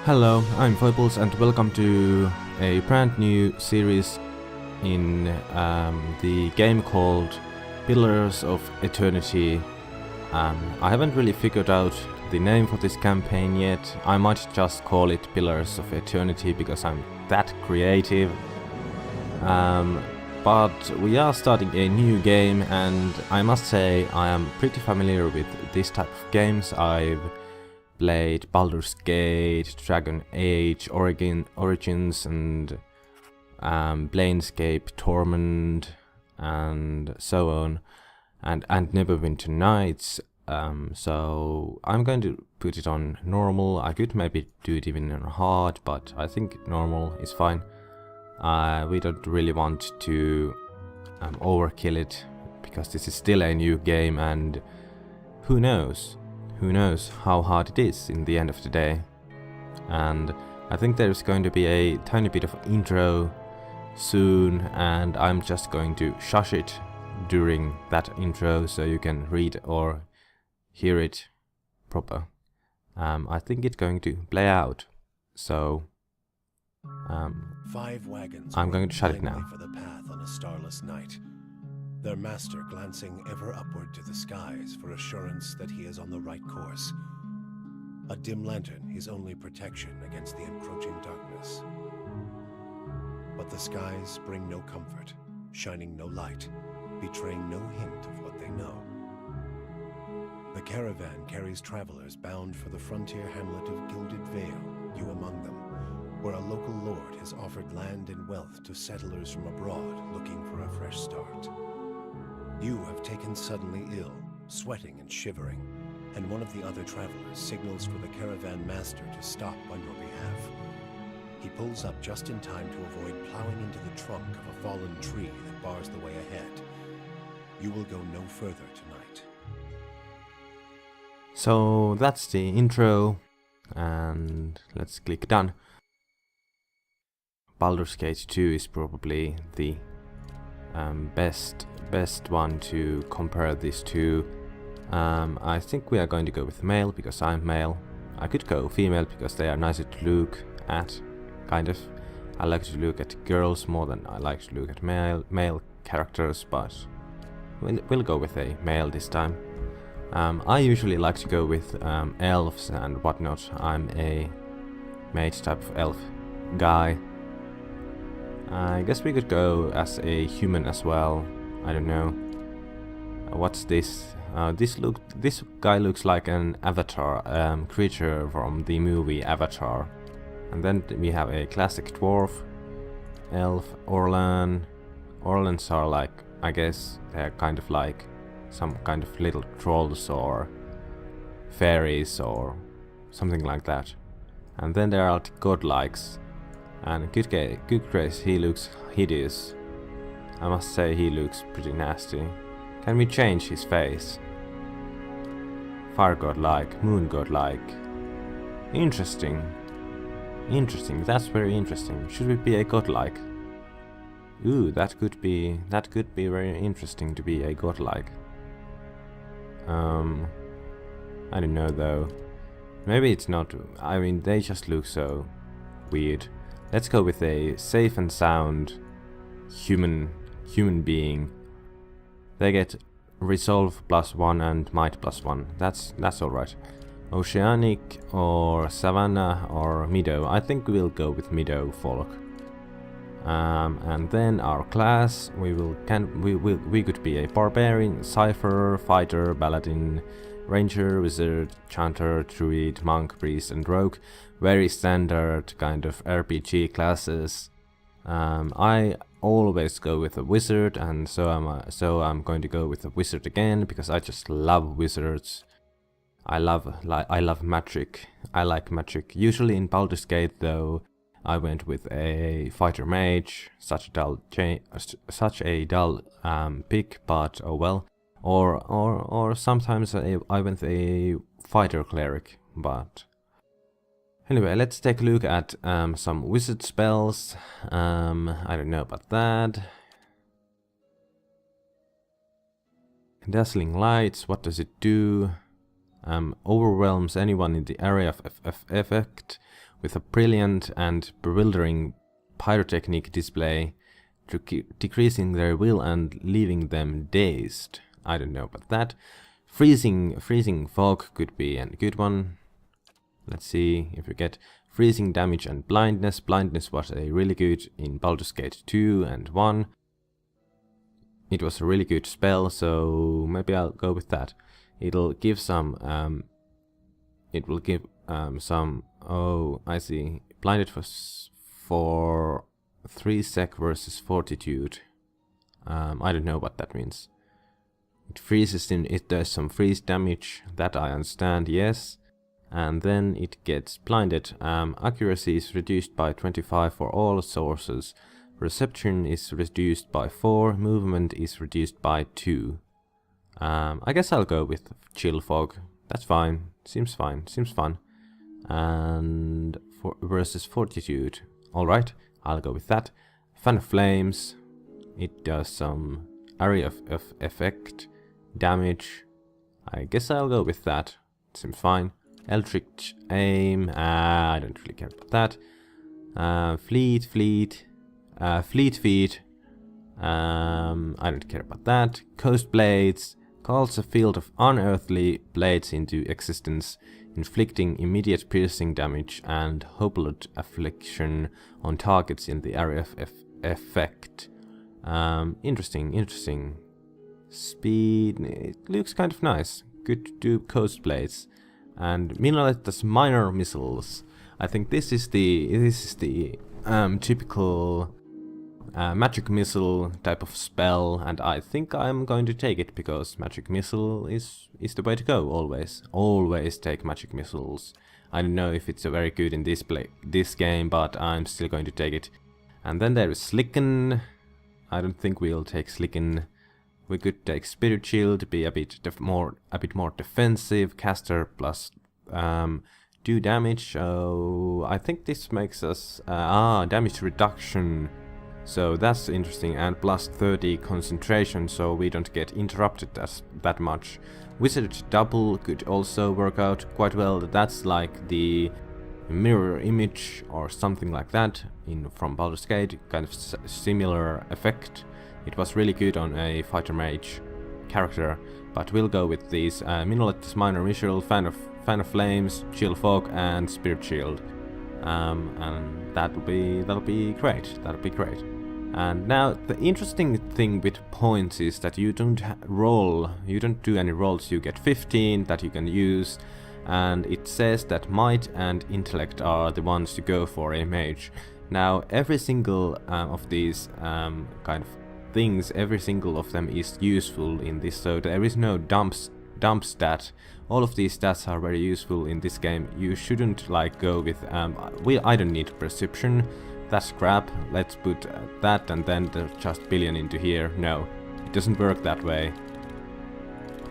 Hello, I'm Foibles and welcome to a brand new series in the game called Pillars of Eternity. I haven't really figured out the name for this campaign yet. I might just call it Pillars of Eternity because I'm that creative. But we are starting a new game and I must say I am pretty familiar with this type of games. I've played Baldur's Gate, Dragon Age, Origins, and Planescape, Torment, and so on, and Neverwinter Nights. So I'm going to put it on normal. I could maybe do it even on hard, but I think normal is fine. We don't really want to overkill it because this is still a new game, and who knows? Who knows how hard it is in the end of the day. And I think there's going to be a tiny bit of intro soon, and I'm just going to shush it during that intro so you can read or hear it proper. I think it's going to play out, so 5 wagons I'm going to shut it blindly now. for the path on a starless night, their master glancing ever upward to the skies for assurance that he is on the right course. A dim lantern his only protection against the encroaching darkness. But the skies bring no comfort, shining no light, betraying no hint of what they know. The caravan carries travelers bound for the frontier hamlet of Gilded Vale, you among them, where a local lord has offered land and wealth to settlers from abroad looking for a fresh start. You have taken suddenly ill, sweating and shivering, and one of the other travelers signals for the caravan master to stop on your behalf. He pulls up just in time to avoid plowing into the trunk of a fallen tree that bars the way ahead. You will go no further tonight. So that's the intro, and let's click done. Baldur's Gate 2 is probably the best one to compare this to. I think we are going to go with male because I'm male. I could go female because they are nicer to look at, kind of. I like to look at girls more than I like to look at male characters, but we'll go with a male this time. I usually like to go with elves and whatnot. I'm a mage type of elf guy. I guess we could go as a human as well. I don't know. What's this? This guy looks like an avatar creature from the movie Avatar. And then we have a classic dwarf, elf, Orlan. Orlans are like, I guess they're kind of like some kind of little trolls or fairies or something like that. And then there are the godlikes. And good grace, he looks hideous. I must say he looks pretty nasty. Can we change his face? Fire god-like, moon god-like. Interesting. Interesting, that's very interesting. Should we be a godlike? Ooh, that could be very interesting to be a godlike. I don't know though. Maybe it's not. I mean, they just look so weird. Let's go with a safe and sound human being. They get resolve +1 and might +1. That's alright. Oceanic or Savannah or Meadow. I think we'll go with Meadow folk. And then our class, we could be a barbarian, cipher, fighter, paladin, ranger, wizard, chanter, druid, monk, priest, and rogue. Very standard kind of RPG classes. I always go with a wizard, and so I'm going to go with a wizard again because I just love wizards. I love magic. I like magic. Usually in Baldur's Gate, though, I went with a fighter mage. Such a dull pick, but oh well. Or sometimes I went a fighter cleric, but anyway, let's take a look at some wizard spells. I don't know about that. Dazzling lights, what does it do? Overwhelms anyone in the area of effect with a brilliant and bewildering pyrotechnic display, decreasing their will and leaving them dazed. I don't know about that. Freezing fog could be a good one. Let's see if we get freezing damage and blindness. Blindness was a really good in Baldur's Gate 2 and 1. It was a really good spell, so maybe I'll go with that. It'll give some oh, I see. Blinded for 3 sec versus fortitude. I don't know what that means. It freezes in, it does some freeze damage, that I understand, yes. And then it gets blinded. Accuracy is reduced by 25 for all sources. Reception is reduced by 4. Movement is reduced by 2. I guess I'll go with Chill Fog. That's fine. Seems fine. Seems fun. And versus Fortitude. Alright, I'll go with that. Fan of Flames. It does some area of effect damage. I guess I'll go with that. Seems fine. Eldritch Aim. I don't really care about that. Fleet Feet. I don't care about that. Coast Blades. Calls a field of unearthly blades into existence, inflicting immediate piercing damage and hopeless affliction on targets in the area of effect. Interesting. Speed, it looks kind of nice. Good to do Coast Blades. And Minolet's minor missiles. I think this is the typical magic missile type of spell, and I think I'm going to take it because magic missile is the way to go. Always take magic missiles. I don't know if it's very good in this game, but I'm still going to take it. And then there is Slicken. I don't think we'll take Slicken. We could take Spirit Shield, be a bit more defensive. Caster plus 2 damage. So I think this makes us damage reduction. So that's interesting, and plus 30 concentration, so we don't get interrupted that much. Wizard Double could also work out quite well. That's like the mirror image or something like that from Baldur's Gate, kind of similar effect. It was really good on a fighter mage character, but we'll go with these Minolet's minor missile, Fan of Flames, Chill Fog, and Spirit Shield. And that'll be great. And now the interesting thing with points is that you don't do any rolls. You get 15 that you can use, and it says that might and intellect are the ones to go for a mage. Now every single of these kind of things, every single of them is useful in this, so there is no dump stat. All of these stats are very useful in this game. You shouldn't like go with I don't need perception. That's crap. Let's put that and then just billion into here. No, it doesn't work that way.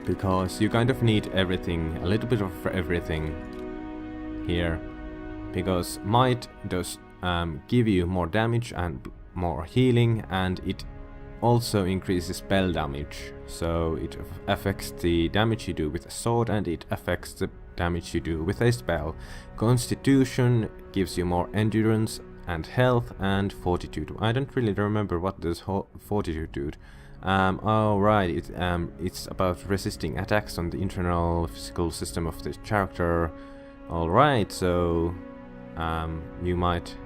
Because you kind of need everything, a little bit of everything here. Because might does give you more damage and more healing, and it also increases spell damage. So it affects the damage you do with a sword, and it affects the damage you do with a spell. Constitution gives you more endurance and health and fortitude. I don't really remember what does fortitude do. Oh right, it's about resisting attacks on the internal physical system of the character. Alright, so you might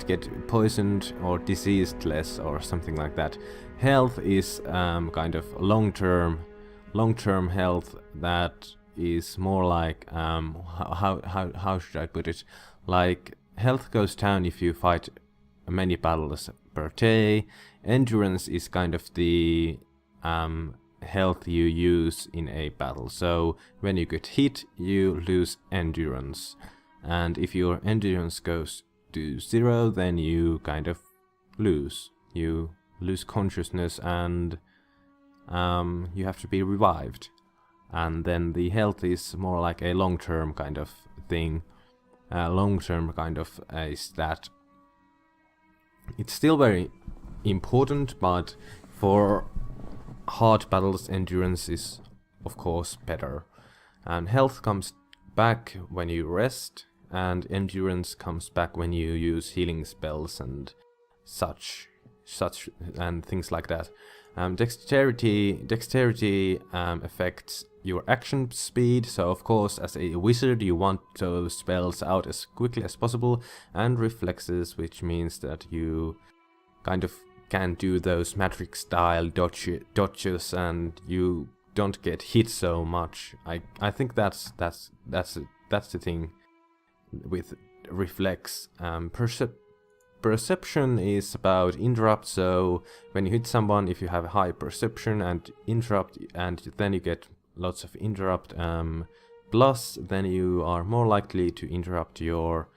get poisoned or diseased less or something like that. Health is kind of long-term health that is more like how should I put it? Like health goes down if you fight many battles per day. Endurance is kind of the health you use in a battle. So when you get hit, you lose endurance, and if your endurance goes to 0, then you kind of lose. You lose consciousness, and you have to be revived. And then the health is more like a long-term kind of thing. Long-term kind of a stat. It's still very important, but for hard battles, endurance is of course better. And health comes back when you rest. and endurance comes back when you use healing spells and such and things like that. Dexterity affects your action speed, so of course as a wizard you want those spells out as quickly as possible, and reflexes, which means that you kind of can do those Matrix style dodges and you don't get hit so much. I think that's the thing with reflex. Perception is about interrupt, so when you hit someone, if you have a high perception and interrupt, and then you get lots of interrupt plus, then you are more likely to interrupt your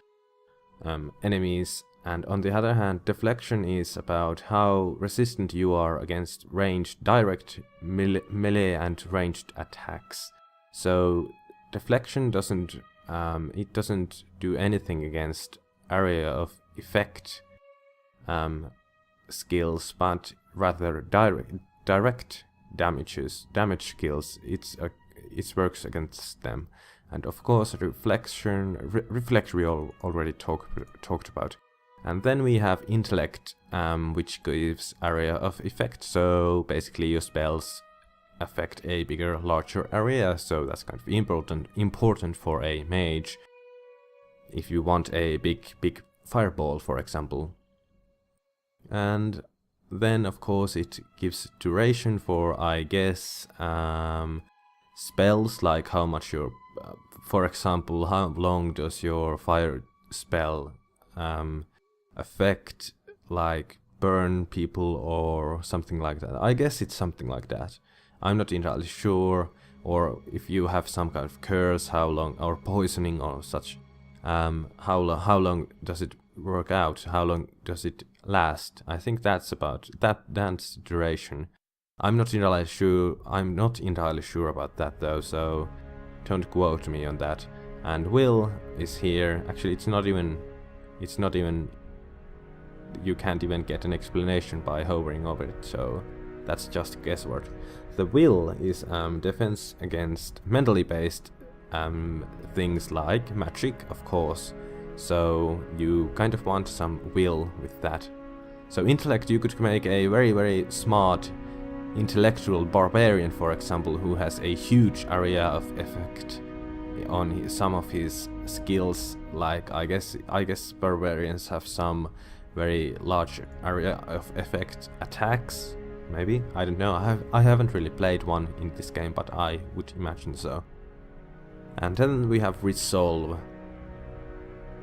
enemies. And on the other hand, deflection is about how resistant you are against ranged direct melee and ranged attacks. So deflection doesn't do anything against area of effect skills, but rather direct damage skills. It works against them. And of course reflection we already talked about. And then we have intellect, which gives area of effect, so basically your spells affect a bigger, larger area, so that's kind of important for a mage if you want a big fireball, for example. And then of course it gives duration for, I guess, spells, like how much your for example, how long does your fire spell affect, like burn people or something like that. I guess it's something like that. I'm not entirely sure. Or if you have some kind of curse, how long, or poisoning or such, how long does it work out? How long does it last? I think that's about that's duration. I'm not entirely sure about that though, so don't quote me on that. And will is here. Actually, it's not even you can't even get an explanation by hovering over it, so that's just guesswork. The will is defense against mentally based things like magic, of course, so you kind of want some will with that. So intellect, you could make a very, very smart intellectual barbarian, for example, who has a huge area of effect on some of his skills. Like I guess barbarians have some very large area of effect attacks. Maybe, I don't know. I haven't really played one in this game, but I would imagine so. And then we have resolve.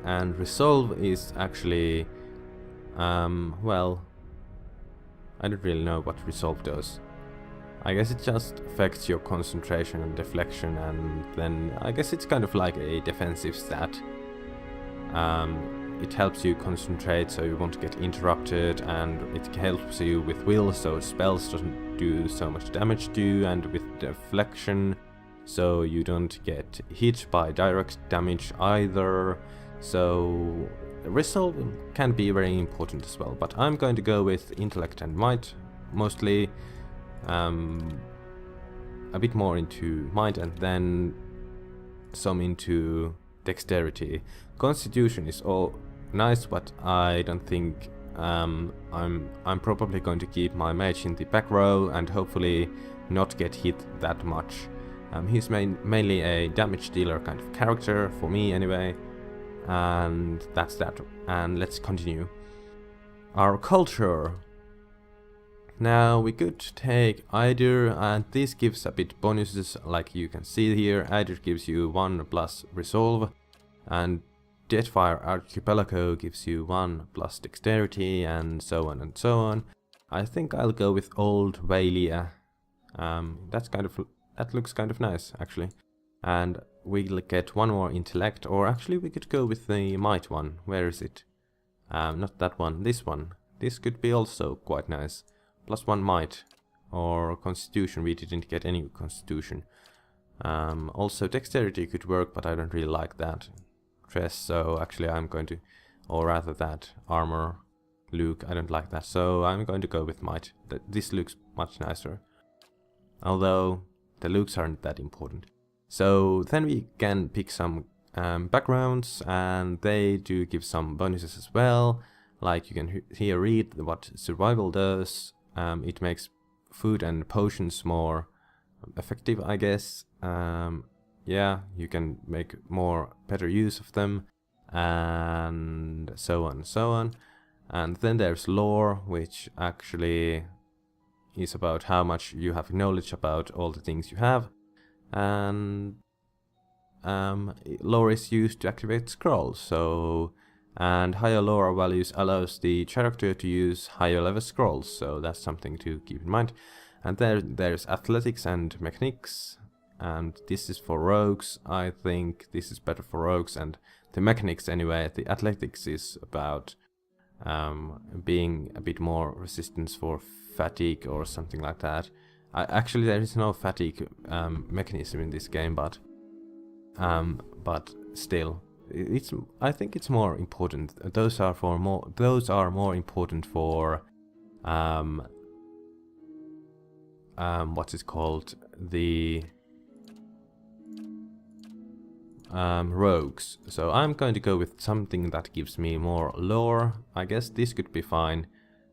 And resolve is actually, well, I don't really know what resolve does. I guess it just affects your concentration and deflection, and then I guess it's kind of like a defensive stat. It helps you concentrate so you won't get interrupted, and it helps you with will so spells doesn't do so much damage to you, and with deflection so you don't get hit by direct damage either. So resolve can be very important as well, but I'm going to go with intellect and might mostly, a bit more into might and then some into dexterity. Constitution is all nice, but I don't think I'm probably going to keep my mage in the back row and hopefully not get hit that much. He's mainly a damage dealer kind of character for me anyway, and that's that. And let's continue. Our culture. Now we could take either, and this gives a bit bonuses, like you can see here. Either gives you 1 plus resolve, and Deadfire Archipelago gives you 1 plus dexterity, and so on and so on. I think I'll go with Old Valia. That looks kind of nice actually. And we'll get 1 more intellect, or actually we could go with the might one. Where is it? Not that one, this one. This could be also quite nice. Plus 1 might, or constitution. We didn't get any constitution. Also dexterity could work, but I don't really like that. Dress, so actually I'm going to, or rather that armor, Luke, I don't like that, so I'm going to go with might. This looks much nicer, although the looks aren't that important. So then we can pick some backgrounds, and they do give some bonuses as well. Like you can here read what survival does. It makes food and potions more effective, I guess. Yeah, you can make better use of them, and so on and so on. And then there's lore, which actually is about how much you have knowledge about all the things you have. And lore is used to activate scrolls, and higher lore values allows the character to use higher level scrolls, so that's something to keep in mind. And there's athletics and mechanics, and this is for rogues. I think this is better for rogues, and the mechanics anyway. The athletics is about being a bit more resistance for fatigue or something like that. Actually, there is no fatigue mechanism in this game, but still, I think it's more important. Those are more important for what's it called, the rogues. So I'm going to go with something that gives me more lore. I guess this could be fine.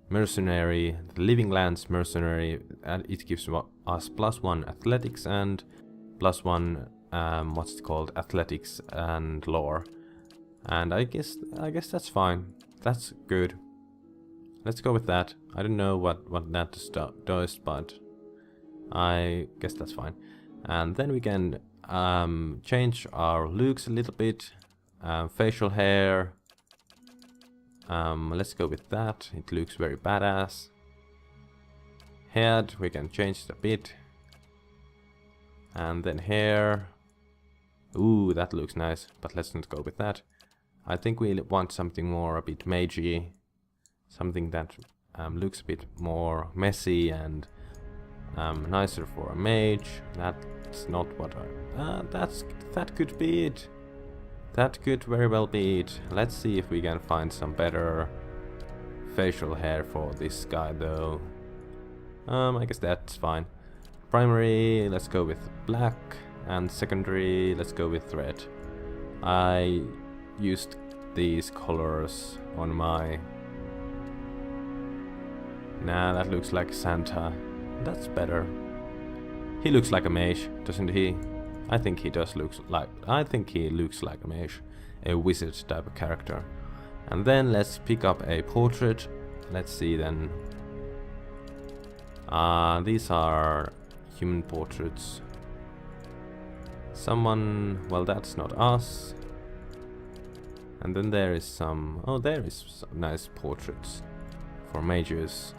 Mercenary, the Living Lands Mercenary, and it gives us +1 athletics and +1 what's it called, athletics and lore. And I guess that's fine. That's good. Let's go with that. I don't know what that does, but I guess that's fine. And then we can change our looks a little bit. Facial hair. Let's go with that. It looks very badass. Head, we can change it a bit. And then hair. Ooh, that looks nice, but let's not go with that. I think we want something more a bit magey. Something that looks a bit more messy and nicer for a mage. That's not what that could be it. That could very well be it. Let's see if we can find some better facial hair for this guy though. I guess that's fine. Primary, let's go with black, and secondary, let's go with red. I used these colors on my... Nah, that looks like Santa. That's better. He looks like a mage, doesn't he? I think he looks like a mage, a wizard type of character. And then let's pick up a portrait. Let's see then. These are human portraits. Someone, well, that's not us. And then there is some, oh, there is some nice portraits for mages.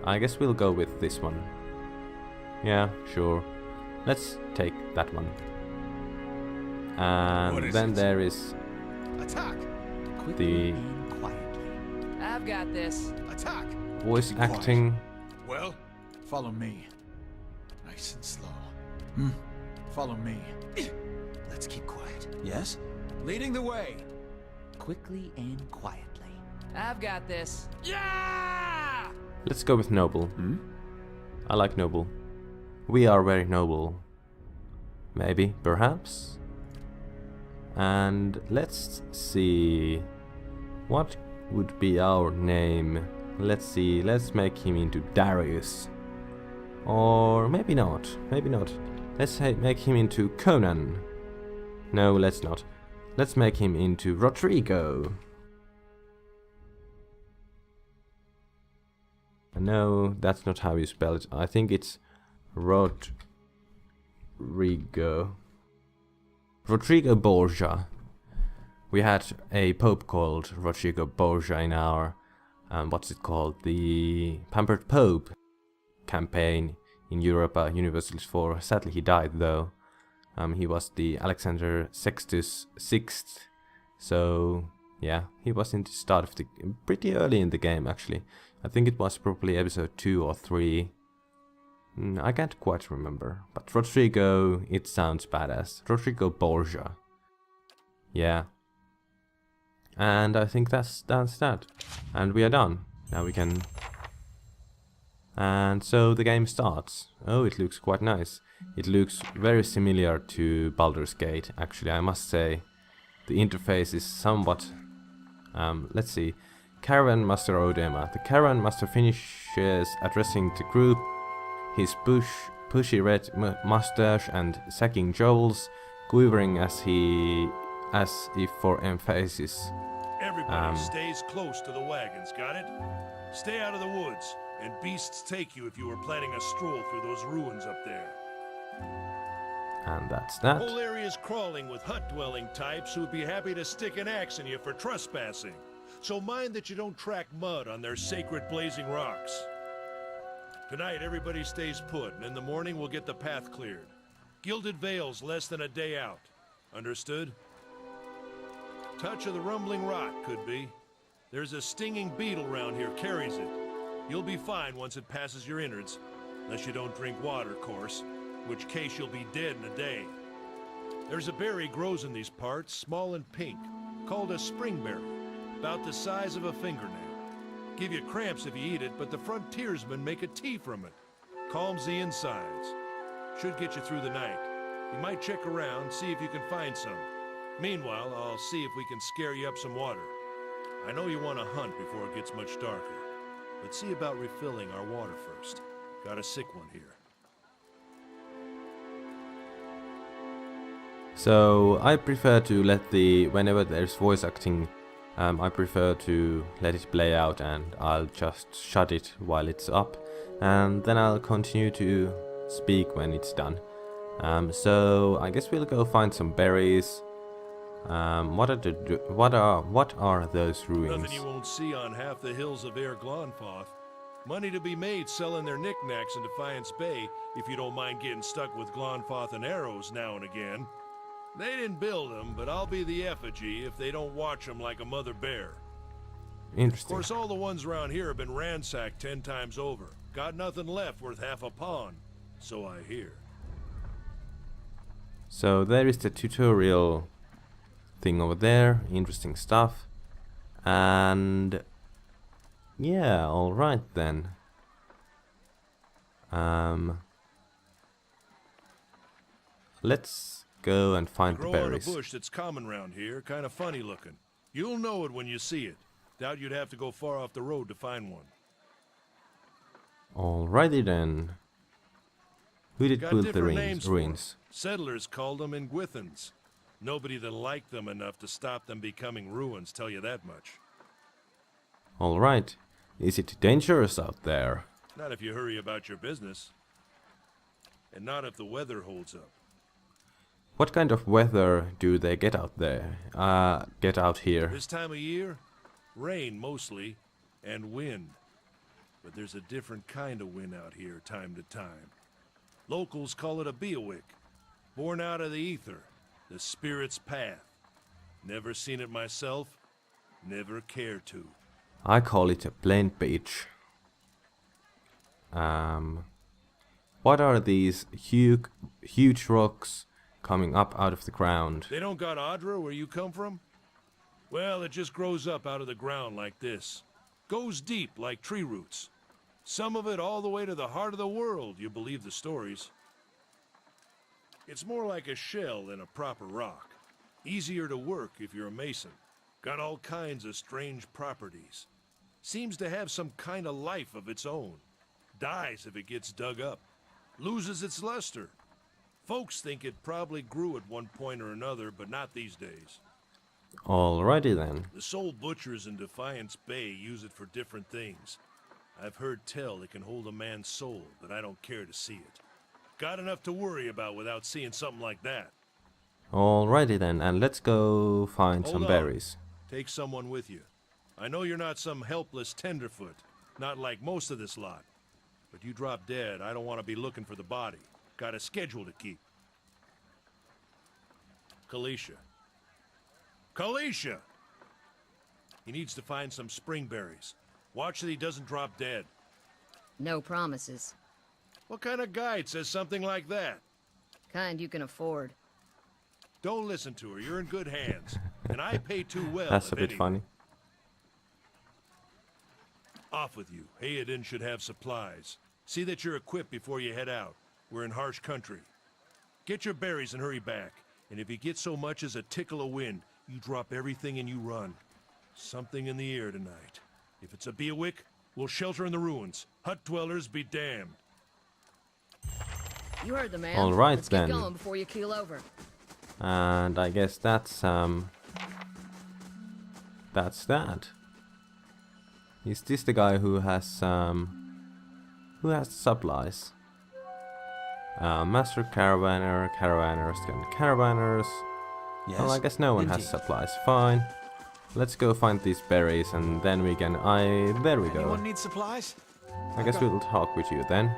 I guess we'll go with this one. Yeah, sure. Let's take that one. And then there is Attack! the Quietly. I've got this. Attack! voice Be quiet. acting. Well, follow me. Nice and slow. Follow me. Let's keep quiet. Yes? Leading the way. Quickly and quietly. I've got this. Yeah! Let's go with noble. I like noble. We are very noble. Maybe, perhaps. And let's see. What would be our name? Let's see. Let's make him into Darius. Or maybe not. Maybe not. Let's make him into Conan. No, let's not. Let's make him into Rodrigo. No, that's not how you spell it. I think it's Rodrigo. Rodrigo Borgia. We had a pope called Rodrigo Borgia in our, what's it called? The Pampered Pope campaign in Europa Universalis 4. Sadly, he died though. He was the Alexander Sextus VI. So, yeah, he was in the start of the... pretty early in the game, actually. I think it was probably episode 2 or 3. I can't quite remember. But Rodrigo, it sounds badass. Rodrigo Borgia. Yeah. And I think that's that. And we are done. Now we can And so the game starts. Oh, it looks quite nice. It looks very similar to Baldur's Gate, actually, I must say. The interface is somewhat... let's see. Caravan Master Odema. The Caravan Master finishes addressing the group, his pushy red mustache and sagging jowls quivering as if for emphasis. Everybody stays close to the wagons, got it? Stay out of the woods, and beasts take you if you were planning a stroll through those ruins up there. And that's The that. whole area's crawling with hut-dwelling types who'd be happy to stick an axe in you for trespassing. So mind that you don't track mud on their sacred blazing rocks. Tonight, everybody stays put, and in the morning we'll get the path cleared. Gilded Vale's less than a day out. Understood? Touch of the rumbling rot, could be. There's a stinging beetle round here, carries it. You'll be fine once it passes your innards. Unless you don't drink water, course. Which case you'll be dead in a day. There's a berry grows in these parts, small and pink, called a springberry, about the size of a fingernail. Give you cramps if you eat it, but the frontiersmen make a tea from it. Calms the insides. Should get you through the night. You might check around, see if you can find some. Meanwhile, I'll see if we can scare you up some water. I know you want to hunt before it gets much darker, but see about refilling our water first. Got a sick one here. So I prefer to let whenever there's voice acting, I prefer to let it play out, and I'll just shut it while it's up, and then I'll continue to speak when it's done. So I guess we'll go find some berries. What are those ruins? Nothing you won't see on half the hills of Air Glonfoth. Money to be made selling their knickknacks in Defiance Bay, if you don't mind getting stuck with Glonfoth and arrows now and again. They didn't build them, but I'll be the effigy if they don't watch them like a mother bear. Of Interesting. course, all the ones around here have been ransacked 10 times over. Got nothing left worth half a pawn, so I hear. So there is the tutorial thing over there, interesting stuff. And yeah, alright then. Let's go and find the Grow on a berries. bush that's common round here, kind of funny looking. You'll know it when you see it. Doubt you'd have to go far off the road to find one. Alrighty then. Who did Got build the different names for 'em. ruins? Settlers called them Ingwithans. Nobody that liked them enough to stop them becoming ruins, tell you that much. Alright. Is it dangerous out there? Not if you hurry about your business. And not if the weather holds up. What kind of weather do they get out there? Get out here? This time of year, rain mostly, and wind. But there's a different kind of wind out here time to time. Locals call it a Beowick, born out of the ether, the spirit's path. Never seen it myself, never care to. I call it a plain beach. What are these huge rocks coming up out of the ground? They don't got Adra where you come from? Well, it just grows up out of the ground like this. Goes deep like tree roots. Some of it all the way to the heart of the world, you believe the stories. It's more like a shell than a proper rock. Easier to work if you're a mason. Got all kinds of strange properties. Seems to have some kind of life of its own. Dies if it gets dug up. Loses its luster. Folks think it probably grew at one point or another, but not these days. Alrighty then. The soul butchers in Defiance Bay use it for different things. I've heard tell it can hold a man's soul, but I don't care to see it. Got enough to worry about without seeing something like that. Alrighty then, and let's go find Hold some on. berries. Take someone with you. I know you're not some helpless tenderfoot, not like most of this lot. But you drop dead, I don't want to be looking for the body. Got a schedule to keep. Kalisha. Kalisha! He needs to find some springberries. Watch that he doesn't drop dead. No promises. What kind of guide says something like that? Kind you can afford. Don't listen to her. You're in good hands. And I pay too well. That's if a bit anything. funny. Off with you. Hayadin should have supplies. See that you're equipped before you head out. We're in harsh country. Get your berries and hurry back. And if you get so much as a tickle of wind, you drop everything and you run. Something in the air tonight. If it's a Beawick, we'll shelter in the ruins. Hut dwellers be damned. You heard the man. All right, Let's then. get going before you keel over. And I guess that's that. Is this the guy who has supplies? Master Caravaner, Caravanners, and Caravanners. Yes. Well, I guess no one has indeed. supplies. Fine. Let's go find these berries and then we can... there we go. Anyone need supplies? I guess we'll talk with you then.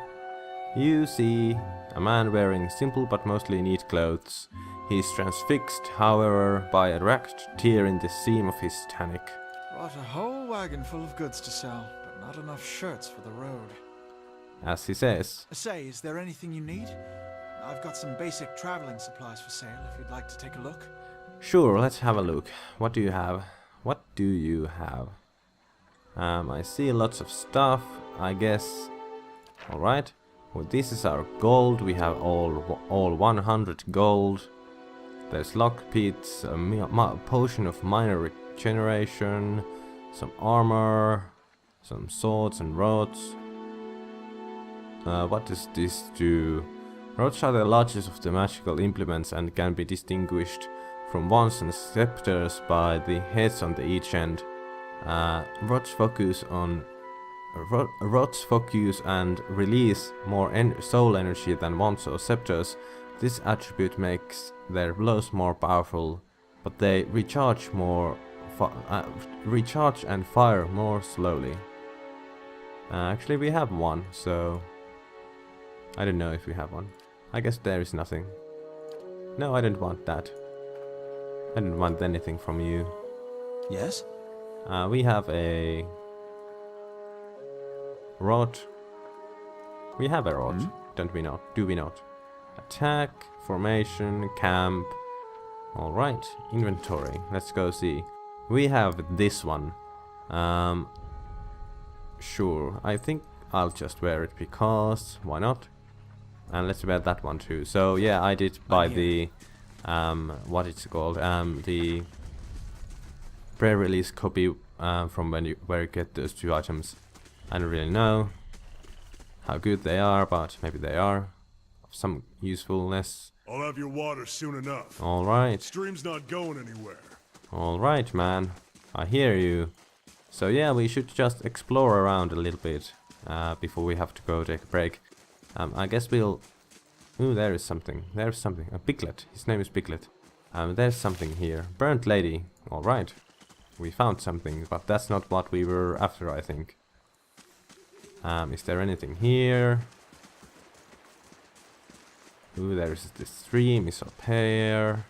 You see a man wearing simple but mostly neat clothes. He's transfixed, however, by a racked tear in the seam of his tunic. Brought a whole wagon full of goods to sell, but not enough shirts for the road. As he says. Say, is there anything you need? I've got some basic traveling supplies for sale if you'd like to take a look. Sure, let's have a look. What do you have? What do you have? I see lots of stuff, I guess. Alright. Well, this is our gold. We have all 100 gold. There's lockpicks, a potion of minor regeneration, some armor, some swords and rods. What does this do? Rods are the largest of the magical implements and can be distinguished from wands and scepters by the heads on each end. Rods focus and release more soul energy than wands or scepters. This attribute makes their blows more powerful, but they recharge and fire more slowly. Actually, we have one, so I don't know if we have one. I guess there is nothing. No, I don't want that. I don't want anything from you. Yes? We have a rod. We have a rod, don't we not? Do we not? Attack, formation, camp. Alright, inventory. Let's go see. We have this one. Sure, I think I'll just wear it because why not? And let's wear that one too. So yeah, I did buy the what it's called, the pre-release copy from where you get those two items. I don't really know how good they are, but maybe they are of some usefulness. I'll have your water soon enough. Alright, Stream's not going anywhere. alright man, I hear you. So yeah, we should just explore around a little bit before we have to go take a break. I guess we'll... Ooh, there is something. There's something. A Piglet. His name is Piglet. There's something here. Burnt lady. Alright. We found something, but that's not what we were after, I think. Is there anything here? Ooh, there's this stream. Is up here.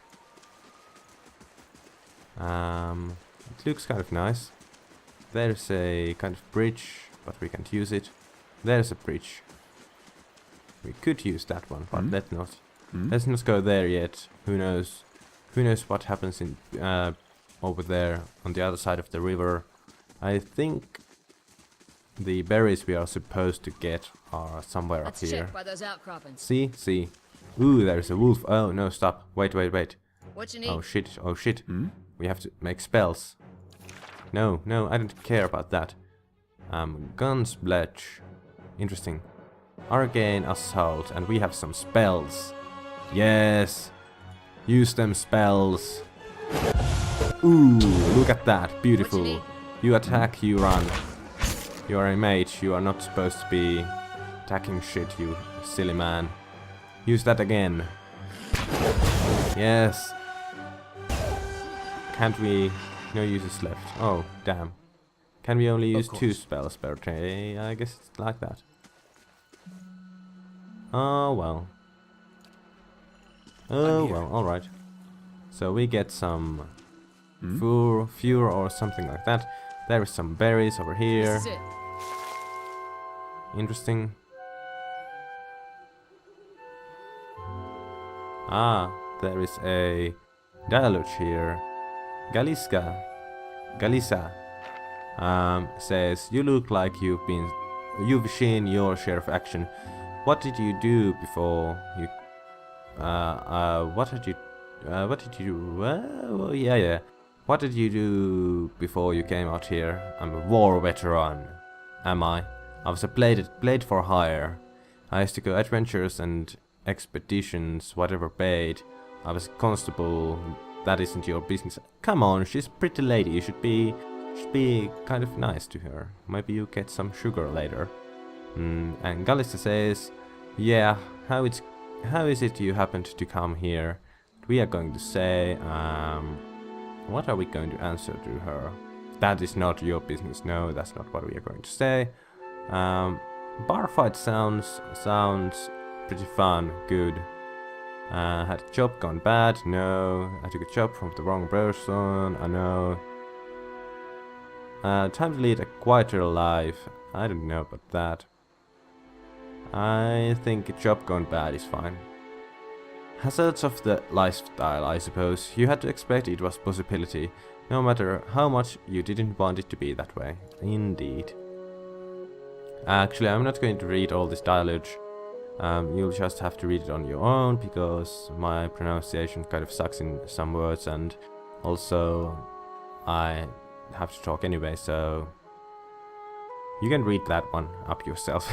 It looks kind of nice. There's a kind of bridge, but we can't use it. There's a bridge. We could use that one, but let's not. Let's not go there yet. Who knows? Who knows what happens in over there on the other side of the river? I think the berries we are supposed to get are somewhere Let's up here. check by those outcroppings. See, see. Ooh, there's a wolf. Oh no, stop! Wait, wait, wait. What you need? Oh shit! Oh shit! We have to make spells. No, no, I don't care about that. Guns, Bletch. Interesting. Arcane Assault, and we have some spells. Yes! Use them spells. Ooh, look at that. Beautiful. need? You attack, you run. You are a mage, you are not supposed to be attacking shit, you silly man. Use that again. Yes. Can't we... No uses left. Oh, damn. Can we only use 2 spells per turn? I guess it's like that. Oh well. Oh well, alright. So we get some fur or something like that. There is some berries over here. This is it. Interesting. Ah, there is a dialogue here. Galisa says, you look like you've been you've seen your share of action. What did you do before you? What did you? Yeah. What did you do before you came out here? I'm a war veteran. Am I? I was a blade for hire. I used to go adventures and expeditions, whatever paid. I was a constable. That isn't your business. Come on, she's a pretty lady. You should be kind of nice to her. Maybe you get some sugar later. And Galista says, yeah, how is it you happened to come here? We are going to say, what are we going to answer to her? That is not your business. No, that's not what we are going to say. Bar fight sounds pretty fun. Good. Had a job gone bad? No. I took a job from the wrong person? I know. Time to lead a quieter life. I don't know about that. I think a job gone bad is fine. Hazards of the lifestyle, I suppose. You had to expect it was possibility, no matter how much you didn't want it to be that way. Indeed. Actually, I'm not going to read all this dialogue. You'll just have to read it on your own, because my pronunciation kind of sucks in some words, and also I have to talk anyway, so you can read that one up yourself.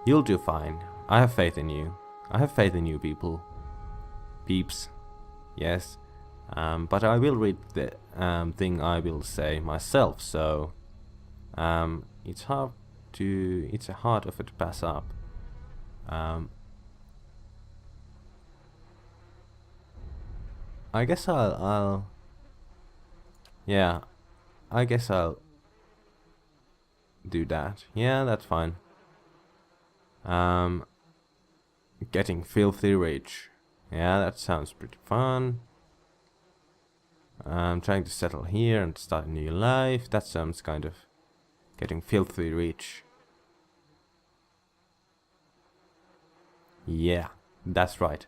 You'll do fine. I have faith in you. I have faith in you, people. Peeps. Yes. But I will read the thing I will say myself, so it's a hard offer to pass up. I guess I'll yeah, I guess I'll do that. Yeah, that's fine. Getting filthy rich. Yeah, that sounds pretty fun. Trying to settle here and start a new life. That sounds kind of getting filthy rich. Yeah, that's right.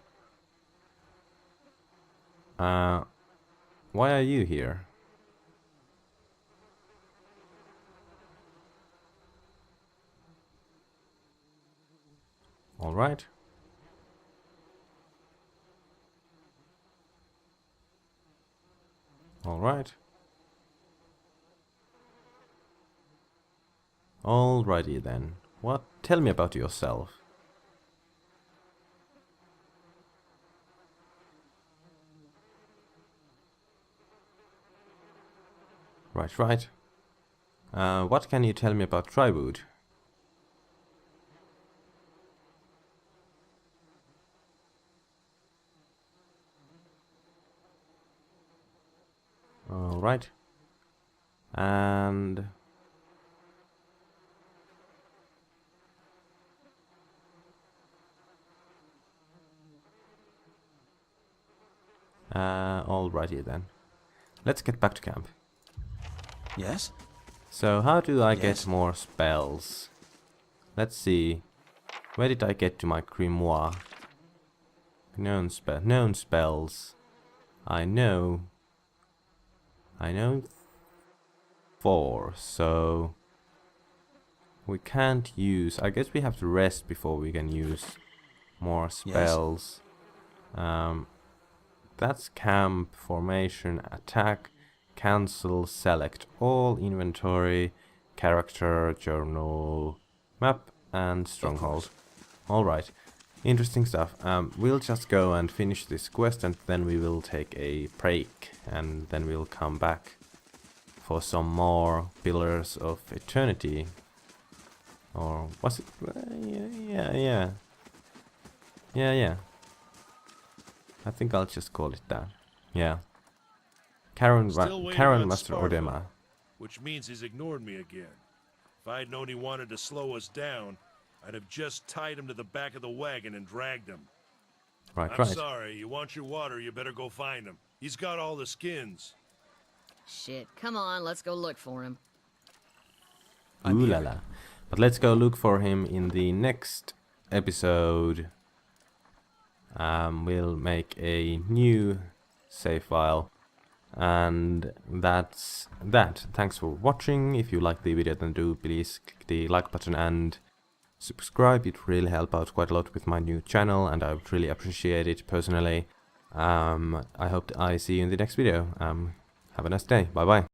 Why are you here? All right. All right. Alrighty then. What? Tell me about yourself. Right. What can you tell me about Triwood? Alright. And alrighty then. Let's get back to camp. Yes? So how do I Yes. get more spells? Let's see. Where did I get to my grimoire? Known spells. I know 4, so we can't use. I guess we have to rest before we can use more spells. That's camp, formation, attack, cancel, select all, inventory, character, journal, map, and stronghold. Alright, interesting stuff. We'll just go and finish this quest, and then we will take a break, and then we'll come back for some more Pillars of Eternity. Or was it? Yeah. I think I'll just call it that. Yeah. Karen Master Ordema. Which means he's ignored me again. If I'd known he wanted to slow us down, I'd have just tied him to the back of the wagon and dragged him. I'm sorry, you want your water, you better go find him. He's got all the skins. Shit, come on, let's go look for him. Ooh la la. But let's go look for him in the next episode. We'll make a new save file. And that's that. Thanks for watching. If you liked the video, then do please click the like button and subscribe. It really helps out quite a lot with my new channel, and I would really appreciate it personally. I hope I see you in the next video. Have a nice day. Bye bye.